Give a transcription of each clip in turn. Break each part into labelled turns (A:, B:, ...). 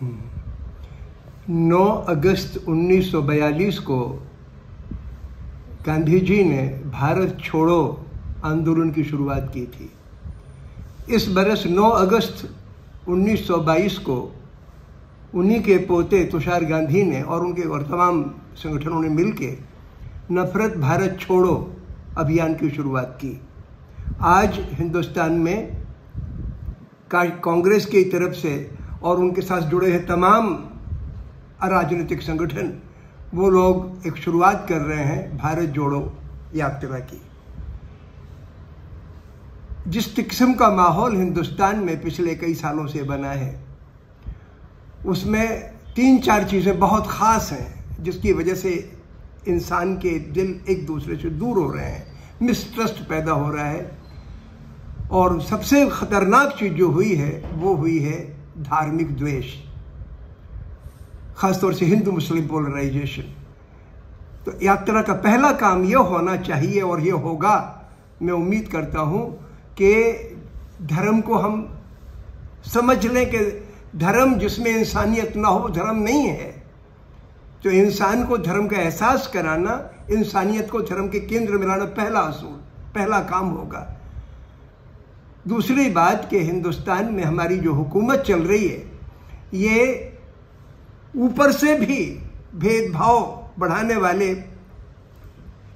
A: 9 अगस्त 1942 को गांधी जी ने भारत छोड़ो आंदोलन की शुरुआत की थी। इस बरस 9 अगस्त 1922 को उन्हीं के पोते तुषार गांधी ने और तमाम संगठनों ने मिलकर नफरत भारत छोड़ो अभियान की शुरुआत की। आज हिंदुस्तान में कांग्रेस की तरफ से और उनके साथ जुड़े हैं तमाम अराजनीतिक संगठन, वो लोग एक शुरुआत कर रहे हैं भारत जोड़ो यात्रा की। जिस किस्म का माहौल हिंदुस्तान में पिछले कई सालों से बना है, उसमें 3-4 चीज़ें बहुत ख़ास हैं जिसकी वजह से इंसान के दिल एक दूसरे से दूर हो रहे हैं, मिसट्रस्ट पैदा हो रहा है। और सबसे ख़तरनाक चीज़ जो हुई है वो हुई है धार्मिक द्वेष, ख़ासतौर से हिंदू मुस्लिम पोलराइजेशन। तो यात्रा का पहला काम ये होना चाहिए और ये होगा, मैं उम्मीद करता हूँ कि धर्म को हम समझ लें कि धर्म जिसमें इंसानियत ना हो धर्म नहीं है। तो इंसान को धर्म का एहसास कराना, इंसानियत को धर्म के केंद्र में लाना पहला असूल, पहला काम होगा। दूसरी बात कि हिंदुस्तान में हमारी जो हुकूमत चल रही है, ये ऊपर से भी भेदभाव बढ़ाने वाले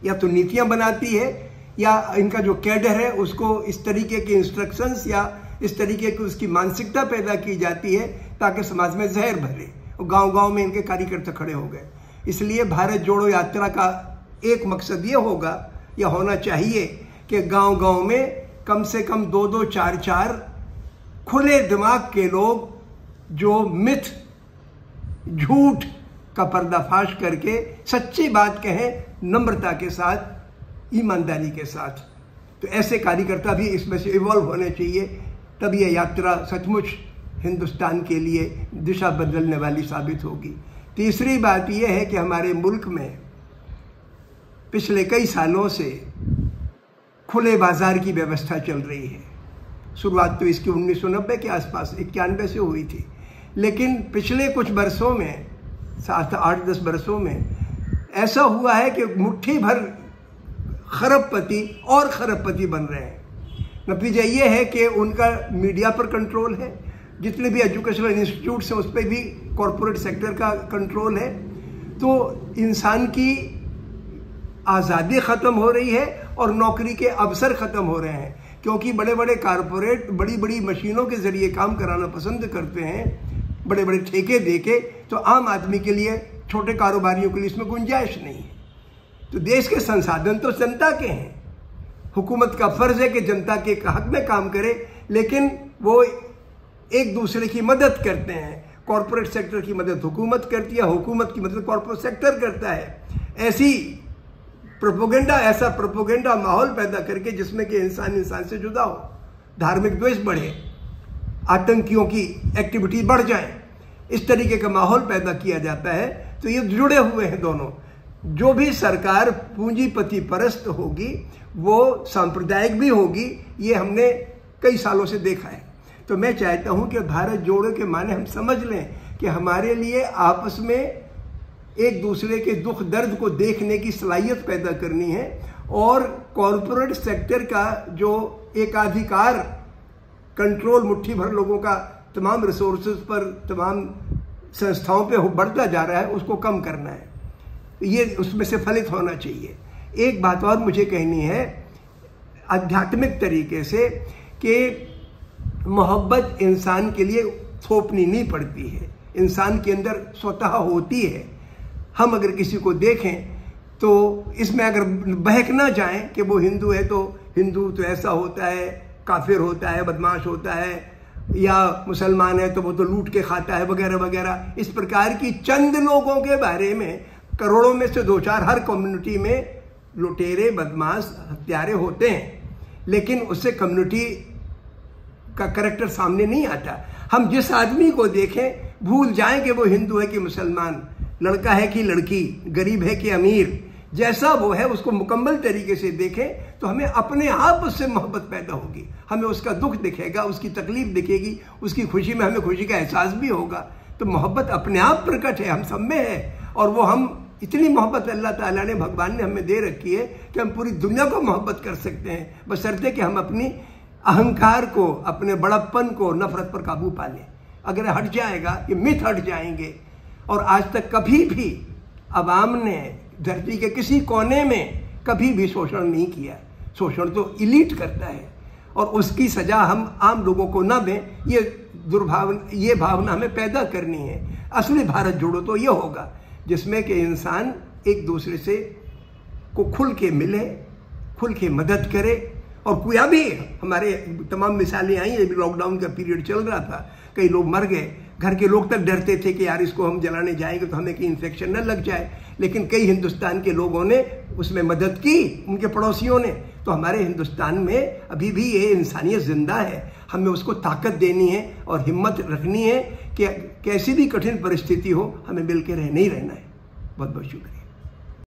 A: या तो नीतियां बनाती है या इनका जो कैडर है उसको इस तरीके के इंस्ट्रक्शंस या इस तरीके की उसकी मानसिकता पैदा की जाती है ताकि समाज में जहर भरे, और गांव-गांव में इनके कार्यकर्ता खड़े हो गए। इसलिए भारत जोड़ो यात्रा का एक मकसद ये होगा या होना चाहिए कि गांव-गांव में कम से कम 2-2, 4-4 खुले दिमाग के लोग जो मिथ, झूठ का पर्दाफाश करके सच्ची बात कहें, नम्रता के साथ, ईमानदारी के साथ। तो ऐसे कार्यकर्ता भी इसमें से इवॉल्व होने चाहिए, तब यह यात्रा सचमुच हिंदुस्तान के लिए दिशा बदलने वाली साबित होगी। तीसरी बात यह है कि हमारे मुल्क में पिछले कई सालों से खुले बाजार की व्यवस्था चल रही है। शुरुआत तो इसकी 1990 के आसपास 91 से हुई थी, लेकिन पिछले कुछ बरसों में, 7-8-10 बरसों में ऐसा हुआ है कि मुट्ठी भर खरबपति और खरबपति बन रहे हैं। नतीजा ये है कि उनका मीडिया पर कंट्रोल है, जितने भी एजुकेशनल इंस्टीट्यूट्स हैं उस पर भी कॉरपोरेट सेक्टर का कंट्रोल है। तो इंसान की आज़ादी ख़त्म हो रही है और नौकरी के अवसर ख़त्म हो रहे हैं, क्योंकि बड़े बड़े कारपोरेट बड़ी बड़ी मशीनों के ज़रिए काम कराना पसंद करते हैं, बड़े बड़े ठेके देके। तो आम आदमी के लिए, छोटे कारोबारियों के लिए इसमें गुंजाइश नहीं है। तो देश के संसाधन तो जनता के हैं, हुकूमत का फ़र्ज़ है कि जनता के हक में काम करे, लेकिन वो एक दूसरे की मदद करते हैं। कॉरपोरेट सेक्टर की मदद हुकूमत करती है, हुकूमत की मदद कॉरपोरेट सेक्टर करता है। ऐसा प्रोपोगेंडा माहौल पैदा करके जिसमें कि इंसान से जुदा हो, धार्मिक द्वेष बढ़े, आतंकियों की एक्टिविटी बढ़ जाए, इस तरीके का माहौल पैदा किया जाता है। तो ये जुड़े हुए हैं दोनों। जो भी सरकार पूंजीपति परस्त होगी वो सांप्रदायिक भी होगी, ये हमने कई सालों से देखा है। तो मैं चाहता हूं कि भारत जोड़ो के माने हम समझ लें कि हमारे लिए आपस में एक दूसरे के दुख दर्द को देखने की सलाहियत पैदा करनी है, और कॉरपोरेट सेक्टर का जो एकाधिकार, कंट्रोल मुट्ठी भर लोगों का तमाम रिसोर्सेज पर, तमाम संस्थाओं पे बढ़ता जा रहा है, उसको कम करना है। ये उसमें से फलित होना चाहिए। एक बात और मुझे कहनी है आध्यात्मिक तरीके से कि मोहब्बत इंसान के लिए थोपनी नहीं पड़ती है, इंसान के अंदर स्वतः होती है। हम अगर किसी को देखें तो इसमें अगर बहक ना जाएं कि वो हिंदू है तो हिंदू तो ऐसा होता है, काफिर होता है, बदमाश होता है, या मुसलमान है तो वो तो लूट के खाता है, वगैरह वगैरह। इस प्रकार की चंद लोगों के बारे में, करोड़ों में से 2-4 हर कम्युनिटी में लुटेरे, बदमाश, हत्यारे होते हैं, लेकिन उससे कम्युनिटी का कैरेक्टर सामने नहीं आता। हम जिस आदमी को देखें भूल जाएं कि वो हिंदू है कि मुसलमान, लड़का है कि लड़की, गरीब है कि अमीर, जैसा वो है उसको मुकम्मल तरीके से देखें तो हमें अपने आप उससे मोहब्बत पैदा होगी। हमें उसका दुख दिखेगा, उसकी तकलीफ दिखेगी, उसकी खुशी में हमें खुशी का एहसास भी होगा। तो मोहब्बत अपने आप प्रकट है, हम सब में है। और वो हम इतनी मोहब्बत अल्लाह ताला ने, भगवान ने हमें दे रखी है कि हम पूरी दुनिया को मोहब्बत कर सकते हैं, बशर्ते कि हम अपनी अहंकार को, अपने बड़प्पन को, नफरत पर काबू पा लें। अगर हट जाएगा, ये मिथ हट जाएंगे। और आज तक कभी भी अवाम ने धरती के किसी कोने में कभी भी शोषण नहीं किया। शोषण तो इलीट करता है और उसकी सजा हम आम लोगों को ना दें, ये भावना हमें पैदा करनी है। असली भारत जोड़ो तो ये होगा जिसमें कि इंसान एक दूसरे से को खुल के मिले, खुल के मदद करे। और कोई भी हमारे तमाम मिसालें आई, अभी लॉकडाउन का पीरियड चल रहा था, कई लोग मर गए, घर के लोग तक डरते थे कि यार इसको हम जलाने जाएंगे तो हमें कहीं इन्फेक्शन न लग जाए, लेकिन कई हिंदुस्तान के लोगों ने उसमें मदद की, उनके पड़ोसियों ने। तो हमारे हिंदुस्तान में अभी भी ये इंसानियत जिंदा है, हमें उसको ताकत देनी है और हिम्मत रखनी है कि कैसी भी कठिन परिस्थिति हो, हमें मिल के रहना ही रहना है। बहुत बहुत शुक्रिया।